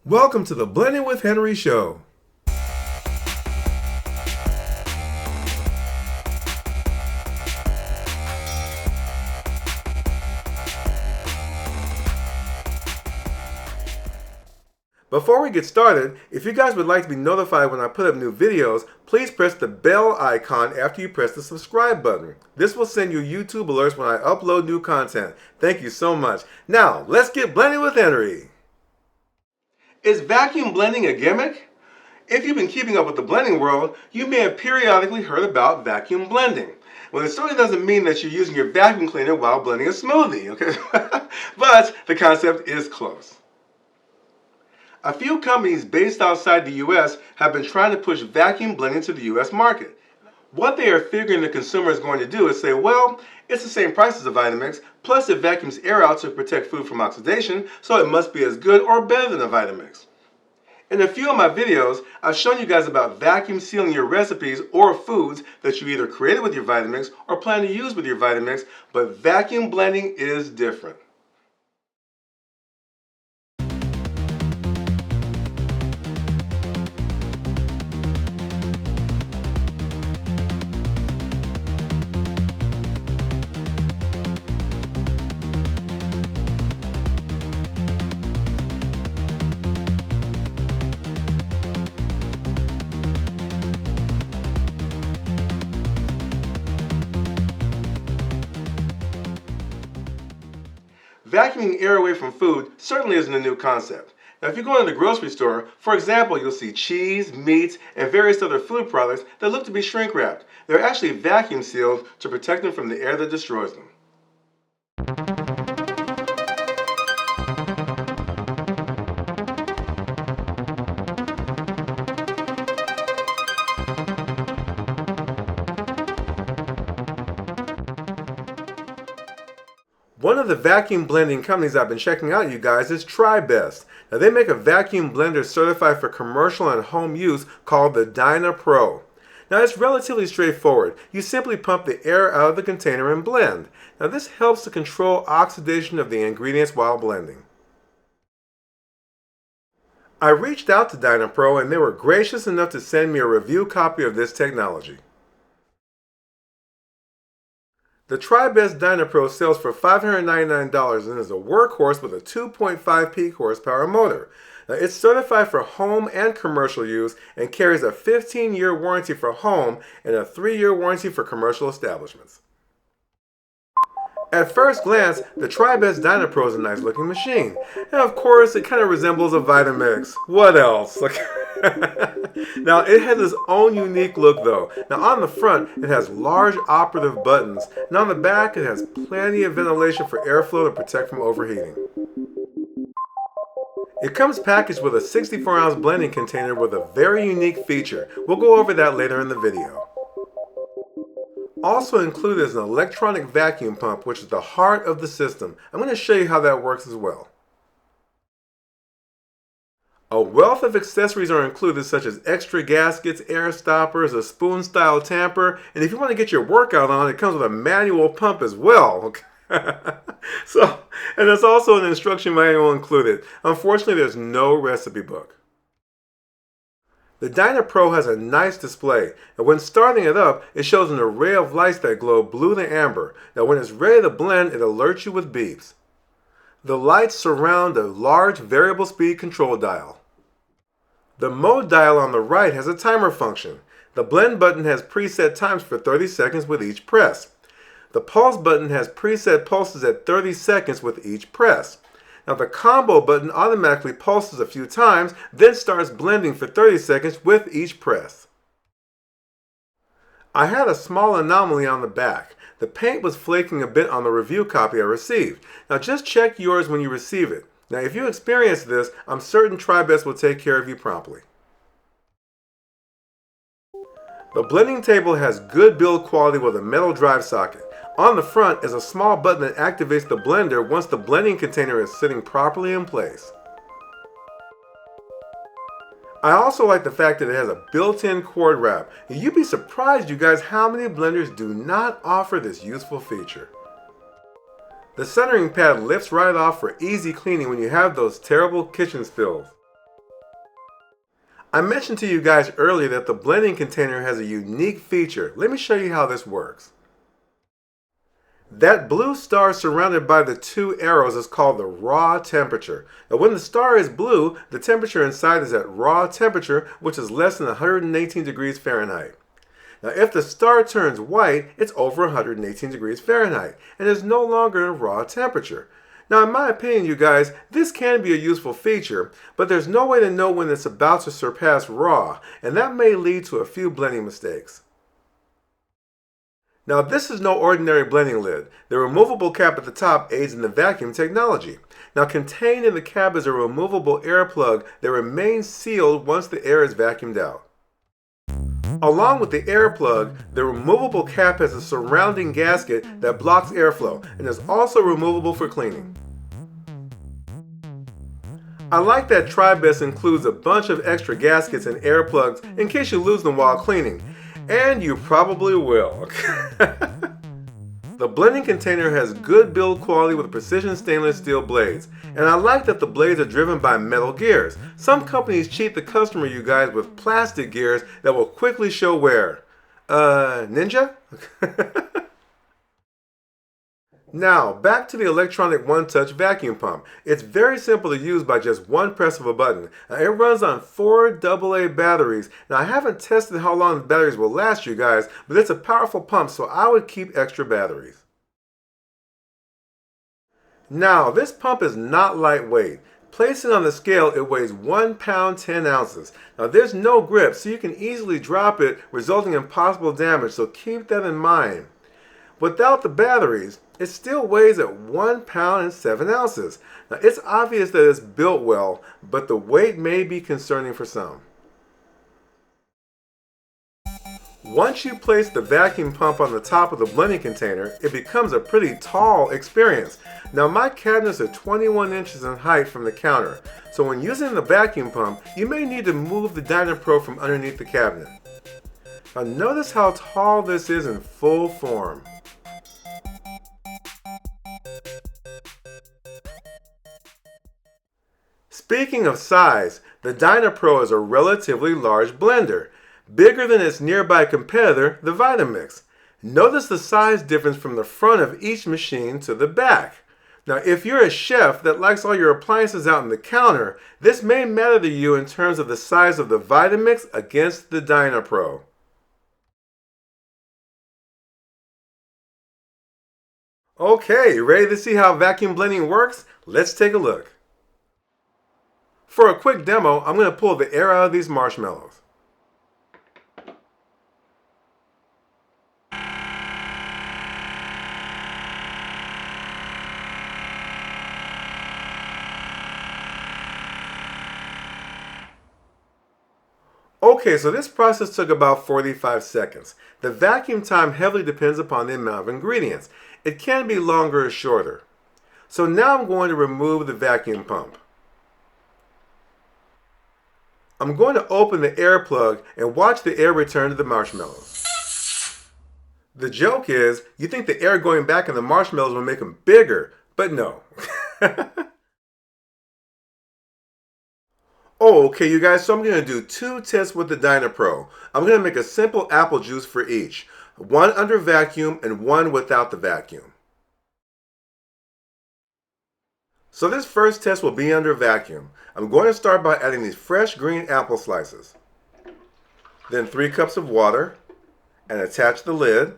Welcome to the Blending with Henry show. Before we get started, if you guys would like to be notified when I put up new videos, please press the bell icon after you press the subscribe button. This will send you YouTube alerts when I upload new content. Thank you so much. Now, let's get blending with Henry. Is vacuum blending a gimmick? If you've been keeping up with the blending world, you may have periodically heard about vacuum blending. Well, it certainly doesn't mean that you're using your vacuum cleaner while blending a smoothie, okay? But the concept is close. A few companies based outside the US have been trying to push vacuum blending to the US market. What they are figuring the consumer is going to do is say, well, it's the same price as a Vitamix, plus it vacuums air out to protect food from oxidation, so it must be as good or better than a Vitamix. In a few of my videos, I've shown you guys about vacuum sealing your recipes or foods that you either created with your Vitamix or plan to use with your Vitamix, but vacuum blending is different. Vacuuming air away from food certainly isn't a new concept. Now, if you go into the grocery store, for example, you'll see cheese, meats, and various other food products that look to be shrink wrapped. They're actually vacuum sealed to protect them from the air that destroys them. One of the vacuum blending companies I've been checking out, you guys, is Tribest. Now, they make a vacuum blender certified for commercial and home use called the Dynapro. Now, it's relatively straightforward. You simply pump the air out of the container and blend. Now, this helps to control oxidation of the ingredients while blending. I reached out to Dynapro and they were gracious enough to send me a review copy of this technology. The Tribest Dynapro sells for $599 and is a workhorse with a 2.5 peak horsepower motor. Now, it's certified for home and commercial use and carries a 15-year warranty for home and a 3-year warranty for commercial establishments. At first glance, the Tribest Dynapro is a nice looking machine. And of course, it kind of resembles a Vitamix. What else? Now, it has its own unique look though. Now, on the front, it has large operative buttons, and on the back, it has plenty of ventilation for airflow to protect from overheating. It comes packaged with a 64-ounce blending container with a very unique feature. We'll go over that later in the video. Also included is an electronic vacuum pump, which is the heart of the system. I'm going to show you how that works as well. A wealth of accessories are included, such as extra gaskets, air stoppers, a spoon-style tamper, and if you want to get your workout on, it comes with a manual pump as well. And there's also an instruction manual included. Unfortunately, there's no recipe book. The Dynapro has a nice display, and when starting it up, it shows an array of lights that glow blue to amber. Now, when it's ready to blend, it alerts you with beeps. The lights surround a large variable speed control dial. The mode dial on the right has a timer function. The blend button has preset times for 30 seconds with each press. The pulse button has preset pulses at 30 seconds with each press. Now, the combo button automatically pulses a few times, then starts blending for 30 seconds with each press. I had a small anomaly on the back. The paint was flaking a bit on the review copy I received. Now, just check yours when you receive it. Now, if you experience this, I'm certain Tribest will take care of you promptly. The blending table has good build quality with a metal drive socket. On the front is a small button that activates the blender once the blending container is sitting properly in place. I also like the fact that it has a built-in cord wrap. You'd be surprised, you guys, how many blenders do not offer this useful feature. The centering pad lifts right off for easy cleaning when you have those terrible kitchen spills. I mentioned to you guys earlier that the blending container has a unique feature. Let me show you how this works. That blue star surrounded by the two arrows is called the raw temperature. Now when the star is blue, the temperature inside is at raw temperature, which is less than 118 degrees Fahrenheit. Now if the star turns white, it's over 118 degrees Fahrenheit and is no longer at raw temperature. Now in my opinion, you guys, this can be a useful feature, but there's no way to know when it's about to surpass raw, and that may lead to a few blending mistakes. Now this is no ordinary blending lid. The removable cap at the top aids in the vacuum technology. Now contained in the cap is a removable air plug that remains sealed once the air is vacuumed out. Along with the air plug, the removable cap has a surrounding gasket that blocks airflow and is also removable for cleaning. I like that Tribest includes a bunch of extra gaskets and air plugs in case you lose them while cleaning. And you probably will. The blending container has good build quality with precision stainless steel blades. And I like that the blades are driven by metal gears. Some companies cheat the customer, you guys, with plastic gears that will quickly show wear. Ninja? Now, back to the electronic one-touch vacuum pump. It's very simple to use by just one press of a button. Now, it runs on 4 AA batteries. Now, I haven't tested how long the batteries will last, you guys, but it's a powerful pump, so I would keep extra batteries. Now, this pump is not lightweight. Placing on the scale, it weighs 1 pound 10 ounces. Now, there's no grip, so you can easily drop it, resulting in possible damage, so keep that in mind. Without the batteries, it still weighs at 1 pound and 7 ounces. Now it's obvious that it's built well, but the weight may be concerning for some. Once you place the vacuum pump on the top of the blending container, it becomes a pretty tall experience. Now my cabinets are 21 inches in height from the counter, so when using the vacuum pump, you may need to move the Dynapro from underneath the cabinet. Now notice how tall this is in full form. Speaking of size, the Dynapro is a relatively large blender, bigger than its nearby competitor, the Vitamix. Notice the size difference from the front of each machine to the back. Now, if you're a chef that likes all your appliances out on the counter, this may matter to you in terms of the size of the Vitamix against the Dynapro. Okay, ready to see how vacuum blending works? Let's take a look. For a quick demo, I'm going to pull the air out of these marshmallows. Okay, so this process took about 45 seconds. The vacuum time heavily depends upon the amount of ingredients. It can be longer or shorter. So now I'm going to remove the vacuum pump. I'm going to open the air plug and watch the air return to the marshmallows. The joke is, you think the air going back in the marshmallows will make them bigger, but no. Oh, okay, you guys, so I'm going to do 2 tests with the Dynapro. I'm going to make a simple apple juice for each. One under vacuum and one without the vacuum. So this first test will be under vacuum. I'm going to start by adding these fresh green apple slices. Then 3 cups of water and attach the lid.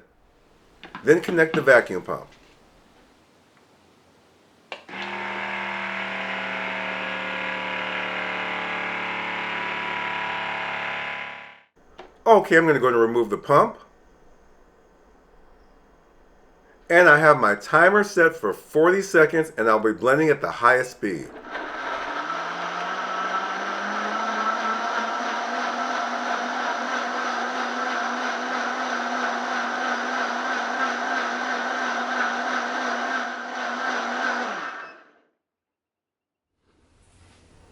Then connect the vacuum pump. Okay, I'm going to go to remove the pump. And I have my timer set for 40 seconds and I'll be blending at the highest speed.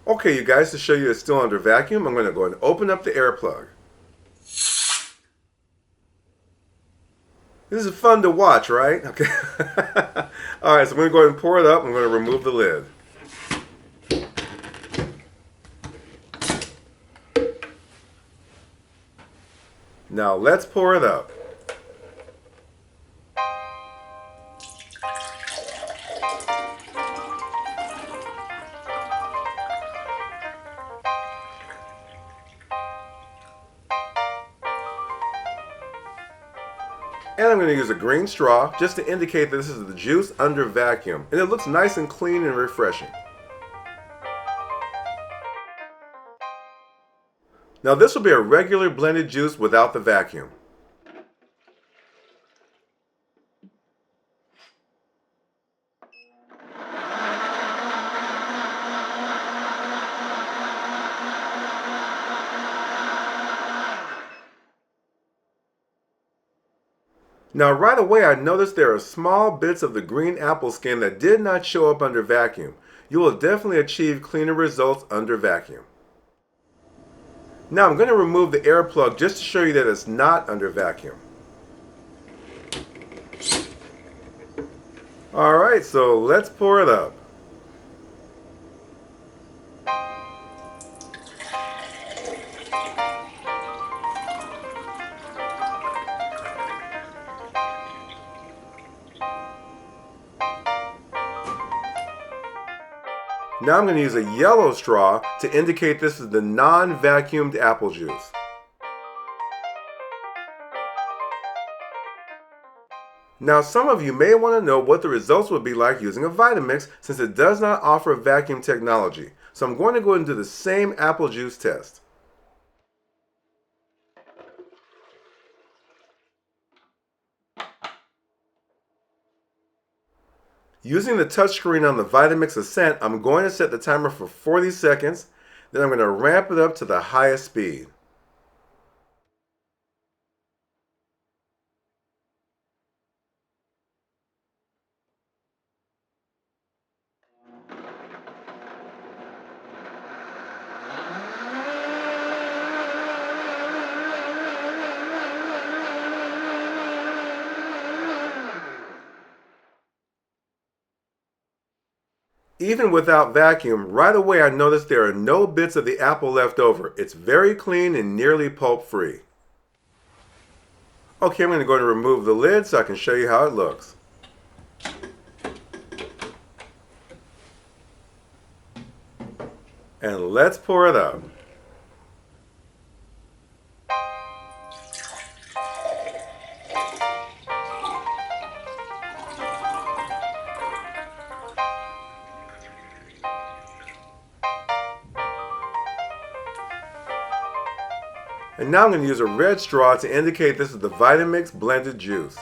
Okay, you guys, to show you it's still under vacuum, I'm going to go and open up the air plug. This is fun to watch, right? Okay. Alright, so I'm going to go ahead and pour it up. I'm going to remove the lid. Now let's pour it up. And I'm going to use a green straw just to indicate that this is the juice under vacuum. And it looks nice and clean and refreshing. Now this will be a regular blended juice without the vacuum. Now right away I noticed there are small bits of the green apple skin that did not show up under vacuum. You will definitely achieve cleaner results under vacuum. Now I'm going to remove the air plug just to show you that it's not under vacuum. Alright, so let's pour it up. Now I'm going to use a yellow straw to indicate this is the non-vacuumed apple juice. Now some of you may want to know what the results would be like using a Vitamix since it does not offer vacuum technology. So I'm going to go ahead and do the same apple juice test. Using the touchscreen on the Vitamix Ascent, I'm going to set the timer for 40 seconds, then I'm going to ramp it up to the highest speed. Even without vacuum, right away I noticed there are no bits of the apple left over. It's very clean and nearly pulp free. Okay, I'm going to go and remove the lid so I can show you how it looks. And let's pour it up. And now I'm going to use a red straw to indicate this is the Vitamix blended juice.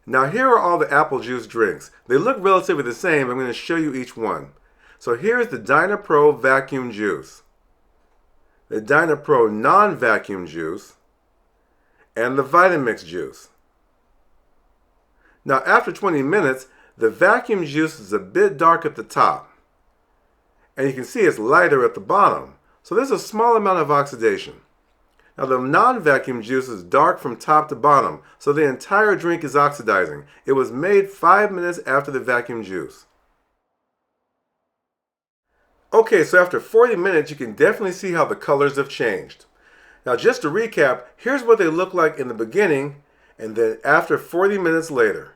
Now here are all the apple juice drinks. They look relatively the same. I'm going to show you each one. So here's the Dynapro Vacuum Juice, the Dynapro Non-Vacuum Juice, and the Vitamix Juice. Now after 20 minutes, the vacuum juice is a bit dark at the top. And you can see it's lighter at the bottom. So there's a small amount of oxidation. Now the non-vacuum juice is dark from top to bottom, so the entire drink is oxidizing. It was made 5 minutes after the vacuum juice. Okay, so after 40 minutes you can definitely see how the colors have changed. Now just to recap, here's what they look like in the beginning and then after 40 minutes later.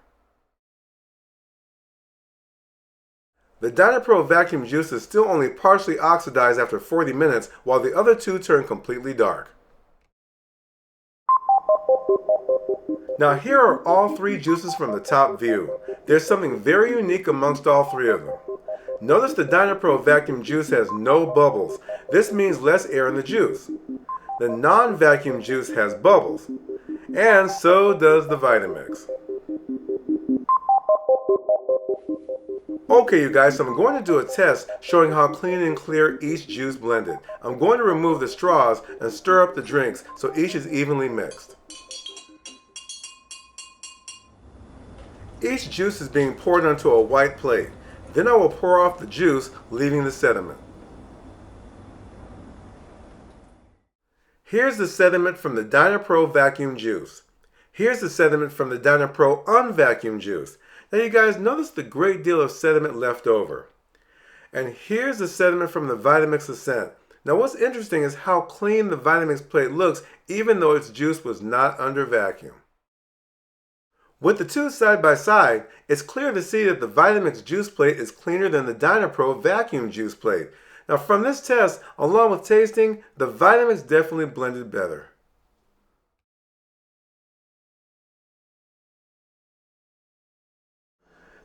The Dynapro vacuum juice is still only partially oxidized after 40 minutes, while the other two turn completely dark. Now here are all three juices from the top view. There's something very unique amongst all three of them. Notice the Dynapro vacuum juice has no bubbles. This means less air in the juice. The non-vacuum juice has bubbles, and so does the Vitamix. Okay you guys, so I'm going to do a test showing how clean and clear each juice blended. I'm going to remove the straws and stir up the drinks so each is evenly mixed. Each juice is being poured onto a white plate. Then I will pour off the juice, leaving the sediment. Here's the sediment from the Dynapro vacuum juice. Here's the sediment from the Dynapro unvacuum juice. Now you guys notice the great deal of sediment left over. And here's the sediment from the Vitamix Ascent. Now what's interesting is how clean the Vitamix plate looks even though its juice was not under vacuum. With the two side by side, it's clear to see that the Vitamix juice plate is cleaner than the Dynapro vacuum juice plate. Now from this test, along with tasting, the Vitamix definitely blended better.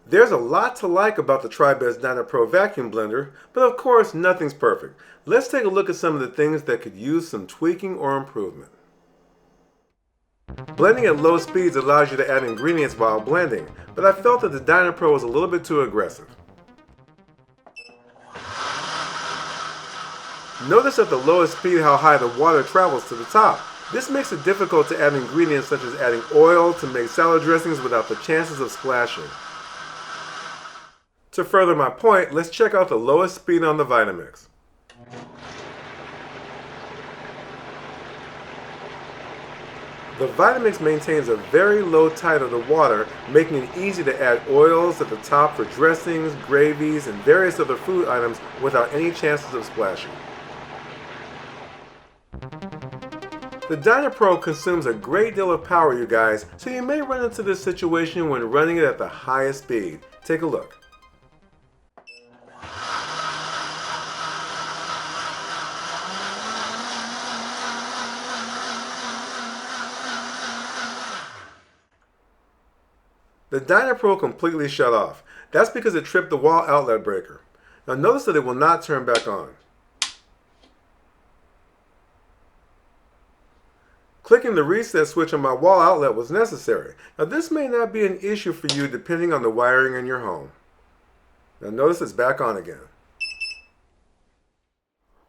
There's a lot to like about the Tribest Dynapro Vacuum Blender, but of course nothing's perfect. Let's take a look at some of the things that could use some tweaking or improvement. Blending at low speeds allows you to add ingredients while blending, but I felt that the Dynapro was a little bit too aggressive. Notice at the lowest speed how high the water travels to the top. This makes it difficult to add ingredients such as adding oil to make salad dressings without the chances of splashing. To further my point, let's check out the lowest speed on the Vitamix. The Vitamix maintains a very low tide of the water, making it easy to add oils at the top for dressings, gravies, and various other food items without any chances of splashing. The Dynapro consumes a great deal of power, you guys, so you may run into this situation when running it at the highest speed. Take a look. The Dynapro completely shut off. That's because it tripped the wall outlet breaker. Now notice that it will not turn back on. Clicking the reset switch on my wall outlet was necessary. Now this may not be an issue for you depending on the wiring in your home. Now notice it's back on again.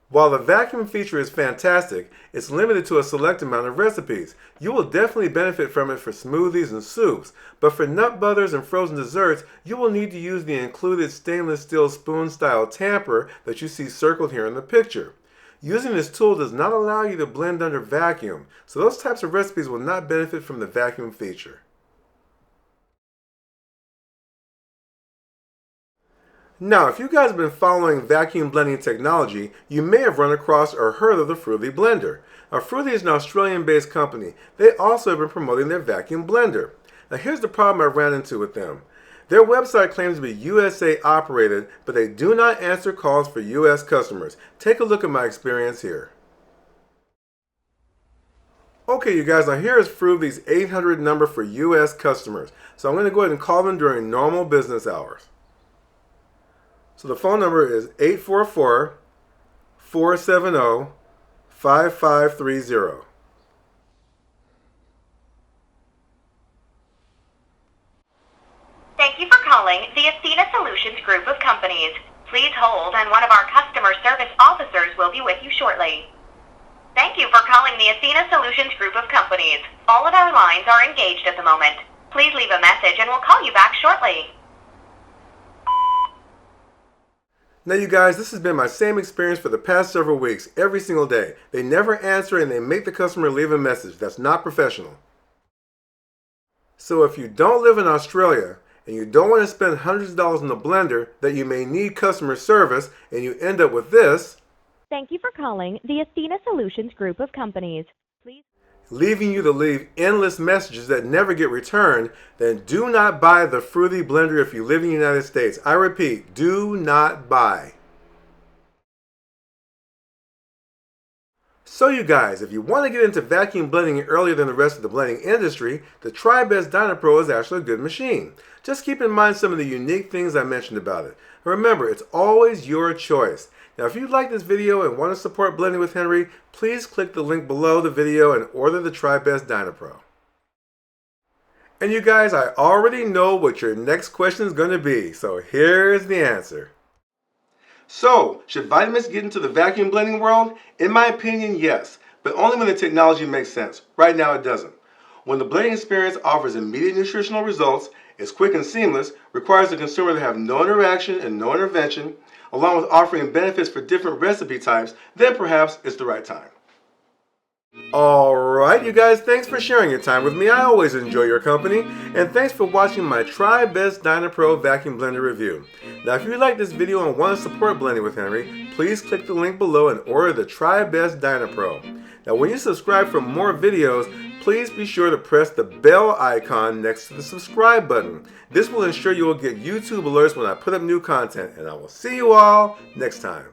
While the vacuum feature is fantastic, it's limited to a select amount of recipes. You will definitely benefit from it for smoothies and soups, but for nut butters and frozen desserts, you will need to use the included stainless steel spoon style tamper that you see circled here in the picture. Using this tool does not allow you to blend under vacuum, so those types of recipes will not benefit from the vacuum feature. Now, if you guys have been following vacuum blending technology, you may have run across or heard of the Fruity Blender. Now, Fruity is an Australian-based company. They also have been promoting their vacuum blender. Now, here's the problem I ran into with them. Their website claims to be USA operated, but they do not answer calls for US customers. Take a look at my experience here. Okay, you guys, now here is Fruity's 800 number for US customers. So I'm going to go ahead and call them during normal business hours. So the phone number is 844-470-5530. Thank you for calling the Athena Solutions group of companies. Please hold and one of our customer service officers will be with you shortly. Thank you for calling the Athena Solutions group of companies. All of our lines are engaged at the moment. Please leave a message and we'll call you back shortly. Now you guys, this has been my same experience for the past several weeks, every single day. They never answer and they make the customer leave a message. That's not professional. So if you don't live in Australia and you don't want to spend hundreds of dollars on a blender that you may need customer service and you end up with this, thank you for calling the Athena Solutions group of companies. Please, leaving you to leave endless messages that never get returned, then do not buy the Fruity Blender if you live in the United States. I repeat, do not buy. So you guys, if you want to get into vacuum blending earlier than the rest of the blending industry, the Tribest Dynapro is actually a good machine. Just keep in mind some of the unique things I mentioned about it. Remember, it's always your choice. Now, if you like this video and want to support Blending with Henry, please click the link below the video and order the Tribest Dynapro. And you guys, I already know what your next question is going to be, so here's the answer. So, should Vitamix get into the vacuum blending world? In my opinion, yes, but only when the technology makes sense. Right now, it doesn't. When the blending experience offers immediate nutritional results, is quick and seamless, requires the consumer to have no interaction and no intervention, along with offering benefits for different recipe types, then perhaps it's the right time. Alright, you guys, thanks for sharing your time with me. I always enjoy your company. And thanks for watching my Tribest Dynapro Vacuum Blender review. Now, if you like this video and want to support Blending with Henry, please click the link below and order the Tribest Dynapro. Now, when you subscribe for more videos, please be sure to press the bell icon next to the subscribe button. This will ensure you will get YouTube alerts when I put up new content. And I will see you all next time.